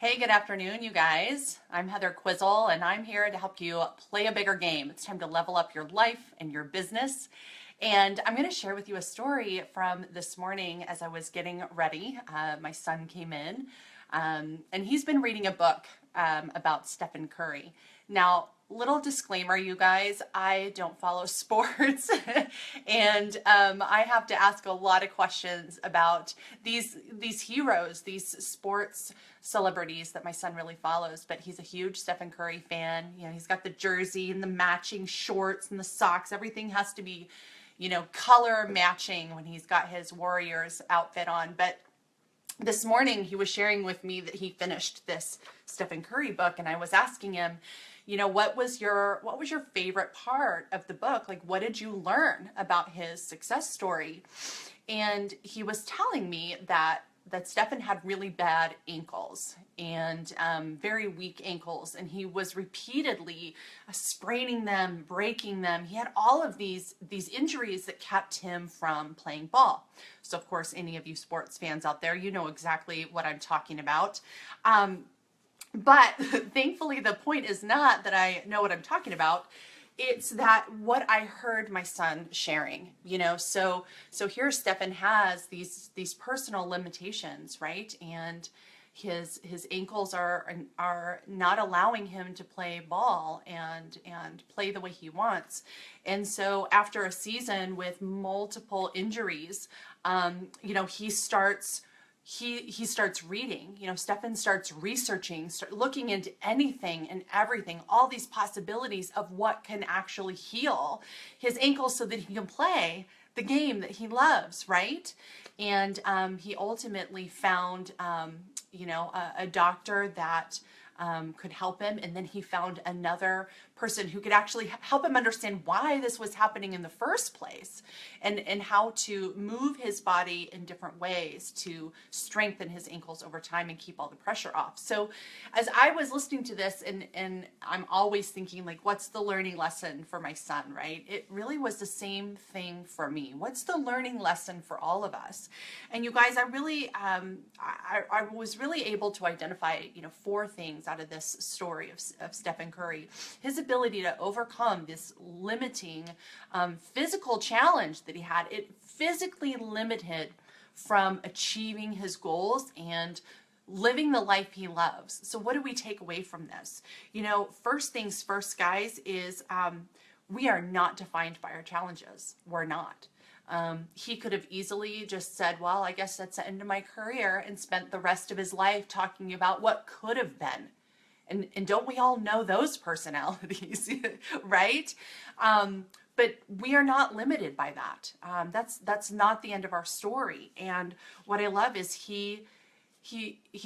Hey, good afternoon, you guys. I'm Heather Quizzle, and I'm here to help you play a bigger game. It's time to level up your life and your business. And I'm going to share with you a story from this morning as I was getting ready. My son came in, and he's been reading a book about Stephan Curry. Now, little disclaimer, you guys, I don't follow sports and I have to ask a lot of questions about these heroes, these sports celebrities that my son really follows. But he's a huge Stephan Curry fan. You know, he's got the jersey and the matching shorts and the socks. Everything has to be, color matching when he's got his Warriors outfit on. But this morning he was sharing with me that he finished this Stephan Curry book, and I was asking him, what was your favorite part of the book? Like, what did you learn about his success story? And he was telling me that Stephan had really bad ankles and very weak ankles, and he was repeatedly spraining them, breaking them. He had all of these injuries that kept him from playing ball. So, of course, any of you sports fans out there, you know exactly what I'm talking about. But thankfully, the point is not that I know what I'm talking about. It's that what I heard my son sharing, so here Stephan has these personal limitations, right? And his ankles are not allowing him to play ball and play the way he wants. And so after a season with multiple injuries, he starts reading, Stephan starts researching, looking into anything and everything, all these possibilities of what can actually heal his ankles so that he can play the game that he loves, right? And he ultimately found, a doctor that could help him. And then he found another person who could actually help him understand why this was happening in the first place, and how to move his body in different ways to strengthen his ankles over time and keep all the pressure off. So as I was listening to this, and I'm always thinking, like, what's the learning lesson for my son, right? It really was the same thing for me. What's the learning lesson for all of us? And you guys, I was really able to identify, 4 things out of this story of Stephan Curry. His ability to overcome this limiting physical challenge that he had. It physically limited from achieving his goals and living the life he loves. So what do we take away from this? First things first, guys, is we are not defined by our challenges. We're not. He could have easily just said, well, I guess that's the end of my career, and spent the rest of his life talking about what could have been. And don't we all know those personalities, right? But we are not limited by that. That's not the end of our story. And what I love is he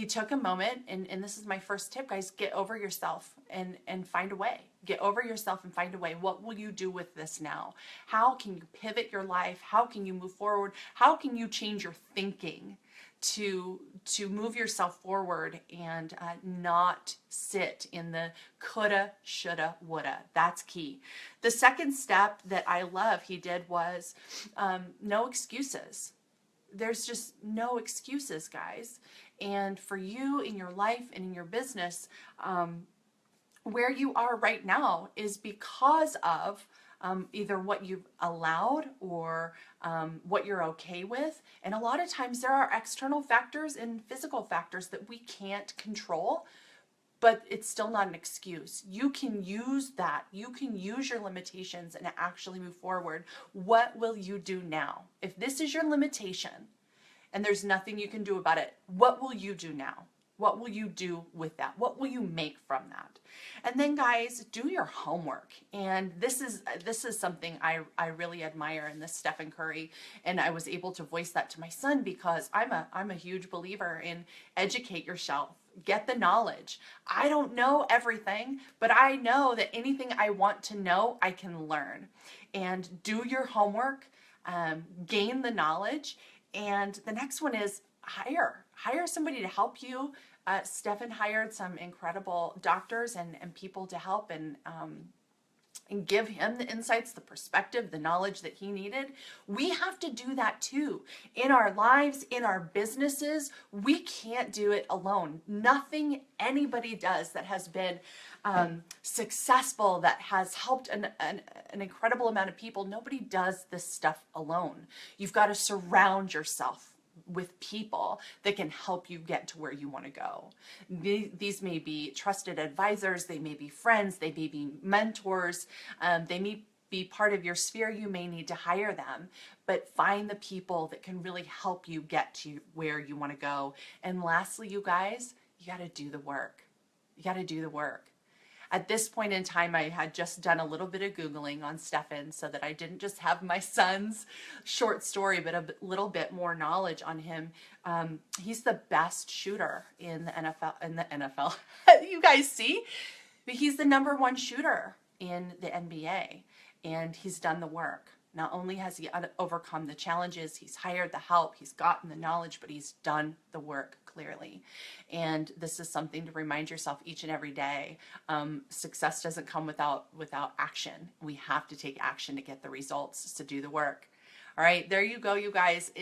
took a moment, and this is my first tip, guys: get over yourself and find a way. Get over yourself and find a way. What will you do with this now? How can you pivot your life? How can you move forward? How can you change your thinking to move yourself forward and not sit in the coulda, shoulda, woulda? That's key. The second step that I love he did was no excuses. There's just no excuses, guys. And for you in your life and in your business, where you are right now is because of either what you've allowed or what you're okay with. And a lot of times there are external factors and physical factors that we can't control, but it's still not an excuse. You can use that. You can use your limitations and actually move forward. What will you do now? If this is your limitation and there's nothing you can do about it, what will you do now? What will you do with that? What will you make from that? And then, guys, do your homework. And this is something I really admire in this Stephan Curry, and I was able to voice that to my son because I'm a huge believer in educate yourself. Get the knowledge. I don't know everything, but I know that anything I want to know, I can learn. And do your homework, gain the knowledge. And the next one is hire somebody to help you. Stephan hired some incredible doctors and people to help, and and give him the insights, the perspective, the knowledge that he needed. We have to do that too. In our lives, in our businesses, we can't do it alone. Nothing anybody does that has been successful, that has helped an incredible amount of people, nobody does this stuff alone. You've got to surround yourself with people that can help you get to where you want to go. These may be trusted advisors, they may be friends, they may be mentors, they may be part of your sphere. You may need to hire them, but find the people that can really help you get to where you want to go. And lastly, you guys, you got to do the work. You got to do the work. At this point in time, I had just done a little bit of Googling on Stephan so that I didn't just have my son's short story, but a little bit more knowledge on him. He's the best shooter in the NFL. You guys see? But he's the #1 shooter in the NBA, and he's done the work. Not only has he overcome the challenges, he's hired the help, he's gotten the knowledge, but he's done the work clearly. And this is something to remind yourself each and every day. Success doesn't come without action. We have to take action to get the results, to do the work. All right, there you go, you guys.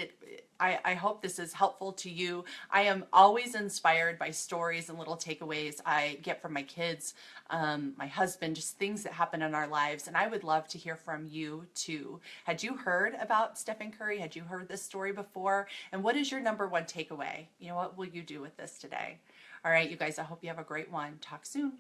I hope this is helpful to you. I am always inspired by stories and little takeaways I get from my kids, my husband, just things that happen in our lives. And I would love to hear from you too. Had you heard about Stephan Curry? Had you heard this story before? And what is your #1 takeaway? You know, what will you do with this today? All right, you guys, I hope you have a great one. Talk soon.